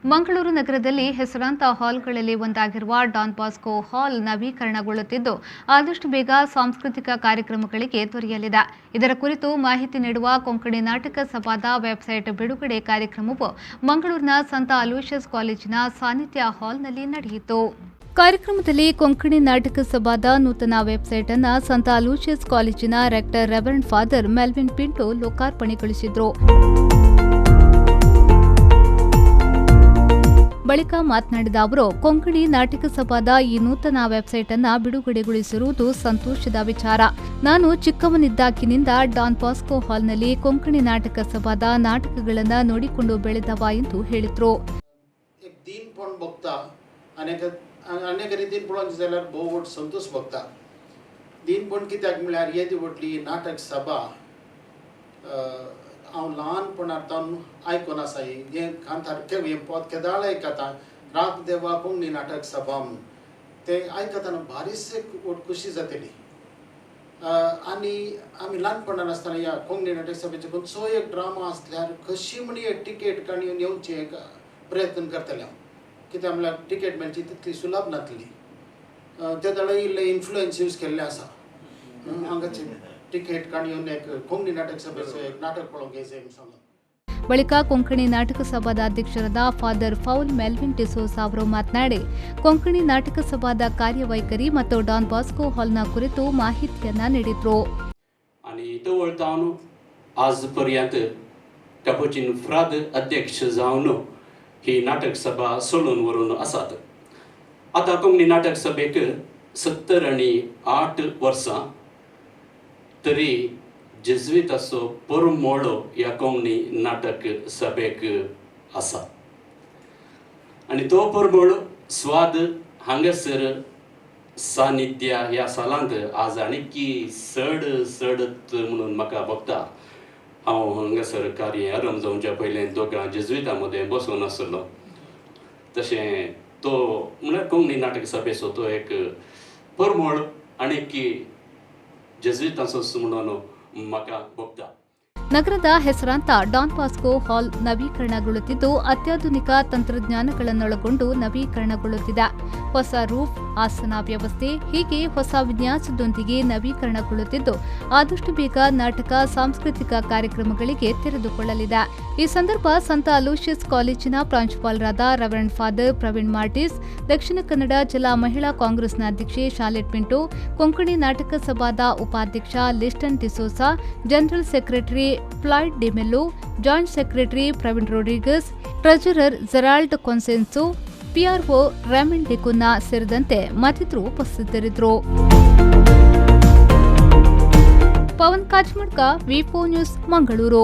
ಮಂಗಳೂರು ನಗರದಲ್ಲಿ ಹೆಸರಾಂತ ಹಾಲ್ಗಳಲ್ಲಿ ಒಂದಾಗಿರುವ ಡಾನ್ ಬಾಸ್ಕೋ ಹಾಲ್ ನವೀಕರಣಗೊಳ್ಳುತ್ತಿದ್ದು ಆದಷ್ಟು ಬೇಗ ಸಾಂಸ್ಕೃತಿಕ ಕಾರ್ಯಕ್ರಮಗಳಿಗೆ ದೊರೆಯಲಿದೆ. ಇದರ ಕುರಿತು ಮಾಹಿತಿ ನೀಡುವ ಕೊಂಕಣಿ ನಾಟಕ ಸಭಾದ ವೆಬ್ಸೈಟ್ ಬಿಡುಗಡೆ ಕಾರ್ಯಕ್ರಮವು ಮಂಗಳೂರಿನ ಸಂತ ಅಲೋಷಿಯಸ್ ಕಾಲೇಜಿನ ಸಾನ್ನಿಧ್ಯ ಹಾಲ್ನಲ್ಲಿ ನಡೆಯಿತು. ಕಾರ್ಯಕ್ರಮದಲ್ಲಿ ಕೊಂಕಣಿ ನಾಟಕ ಸಭಾದ ನೂತನ ವೆಬ್ಸೈಟ್ ಅನ್ನು ಸಂತ ಅಲೋಷಿಯಸ್ ಕಾಲೇಜಿನ rector reverend father Melvin Pinto ಲೋಕಾರ್ಪಣೆಗೊಳಿಸಿದರು. ಬಳಿಕ ಮಾತನಾಡಿದ ಅವರು, ಕೊಂಕಣಿ ನಾಟಕ ಸಭಾದ ಈ ನೂತನ ವೆಬ್ಸೈಟ್ ಅನ್ನು ಬಿಡುಗಡೆಗೊಳಿಸಿರುವುದು ಸಂತೋಷದ ವಿಚಾರ. ನಾನು ಚಿಕ್ಕವನಿದ್ದಾಗಿನಿಂದ ಡಾನ್ ಬಾಸ್ಕೋ ಹಾಲ್ನಲ್ಲಿ ಕೊಂಕಣಿ ನಾಟಕ ಸಭಾದ ನಾಟಕಗಳನ್ನು ನೋಡಿಕೊಂಡು ಬೆಳೆದವ ಎಂದು ಹೇಳಿದರು. अनेक रितीन पळोवंक जाल्यार भोव व्हड संतोश भोगता. दीनपण कित्याक म्हळ्यार येदी व्हडली नाटक सभा हांव ल्हानपणांतल्यान आयकून आसा. हें सारकें हें पद केदाळ आयकता, राग देवा कोंकणी नाटक सभा म्हूण तें आयकतना बारीच खोशी जातली. आनी आमी ल्हानपणान आसतना ह्या कोंकणी नाटक सभेचो खंयचो एक ड्रामा आसल्यार कशी म्हण टिकेट काडून येवचें प्रयत्न करतले हांव. कित्याक म्हळ्यार टिकेट मेळची तितली सुलभ नासली. त्या दळा इल्ले इन्फ्लुएन्स यूज केल्ले आसा. हांगाचे टिकेट काडून एक कोंकणी नाटक सभेचो एक नाटक पळोवंक येयचें म्हूण सांगून. ಬಳಿಕ ಕೊಂಕಣಿ ನಾಟಕ ಸಭಾದ ಅಧ್ಯಕ್ಷರಾದ ಫಾದರ್ ಫೌಲ್ ಮೆಲ್ವಿನ್ ಡಿಸೋಸಾ ಅವರು ಮಾತನಾಡಿ, ಕೊಂಕಣಿ ನಾಟಕ ಸಭಾದ ಕಾರ್ಯವೈಖರಿ ಮತ್ತು ಡಾನ್ ಬಾಸ್ಕೋ ಹಾಲ್ನ ಕುರಿತು ಮಾಹಿತಿಯನ್ನ ನೀಡಿದರು. आणि तो वळतावन आज पर्यंत कापोचीन फ्राद अध्यक्ष जावन ही नाटक सभा सोडून व्हरून आसात. आतां कोंकणी नाटक सभेक 78 वर्सां तरी जेजुईताचो परमोळो ह्या कोंकणी नाटक सभेक आसा. आनी तो परमोळ स्वाद हांगासर सानिध्या ह्या सालांत आज आनीक सडत म्हणून म्हाका भोगता. हांव हांगासर कार्य आरंभ जावच्या पयलें दोगां जेजुईता मदें बसून आसलो. तशें तो म्हळ्यार कोंकणी नाटक सभेचो तो एक परमोळ आनीक जेजुईताचो म्हणून म्हाका भोगता. ನಗರದ ಹೆಸರಾಂತ ಡಾನ್ ಬಾಸ್ಕೋ ಹಾಲ್ ನವೀಕರಣಗೊಳ್ಳುತ್ತಿದ್ದು ಅತ್ಯಾಧುನಿಕ ತಂತ್ರಜ್ಞಾನಗಳನ್ನೊಳಗೊಂಡು ನವೀಕರಣಗೊಳ್ಳುತ್ತಿದೆ. ಹೊಸ ರೂಫ್, ಆಸನ ವ್ಯವಸ್ಥೆ ಹೀಗೆ ಹೊಸ ವಿನ್ಯಾಸದೊಂದಿಗೆ ನವೀಕರಣಗೊಳ್ಳುತ್ತಿದ್ದು ಆದಷ್ಟು ಬೇಗ ನಾಟಕ ಸಾಂಸ್ಕೃತಿಕ ಕಾರ್ಯಕ್ರಮಗಳಿಗೆ ತೆರೆದುಕೊಳ್ಳಲಿದೆ. ಈ ಸಂದರ್ಭ ಸಂತ ಅಲೋಷಿಯಸ್ ಕಾಲೇಜಿನ ಪ್ರಾಂಶುಪಾಲರಾದ ರೆವರೆಂಡ್ ಫಾದರ್ ಪ್ರವೀಣ್ ಮಾರ್ಟಿಸ್, ದಕ್ಷಿಣ ಕನ್ನಡ ಜಿಲ್ಲಾ ಮಹಿಳಾ ಕಾಂಗ್ರೆಸ್ನ ಅಧ್ಯಕ್ಷೆ ಶಾಲೆಟ್ ಪಿಂಟೋ, ಕೊಂಕಣಿ ನಾಟಕ ಸಭಾದ ಉಪಾಧ್ಯಕ್ಷ Liston D'Souza, general secretary Floyd D'Mello, joint secretary Praveen Rodrigues, treasurer Gerald Concessao, PRO Remon D'Cunha ಸೇರಿದಂತೆ ಮತ್ತಿತರರು ಉಪಸ್ಥಿತರಿದ್ದರು. ಪವನ್ ಕಾಜ್ಮಡ್ಕ, ವಿ4 ನ್ಯೂಸ್, ಮಂಗಳೂರು.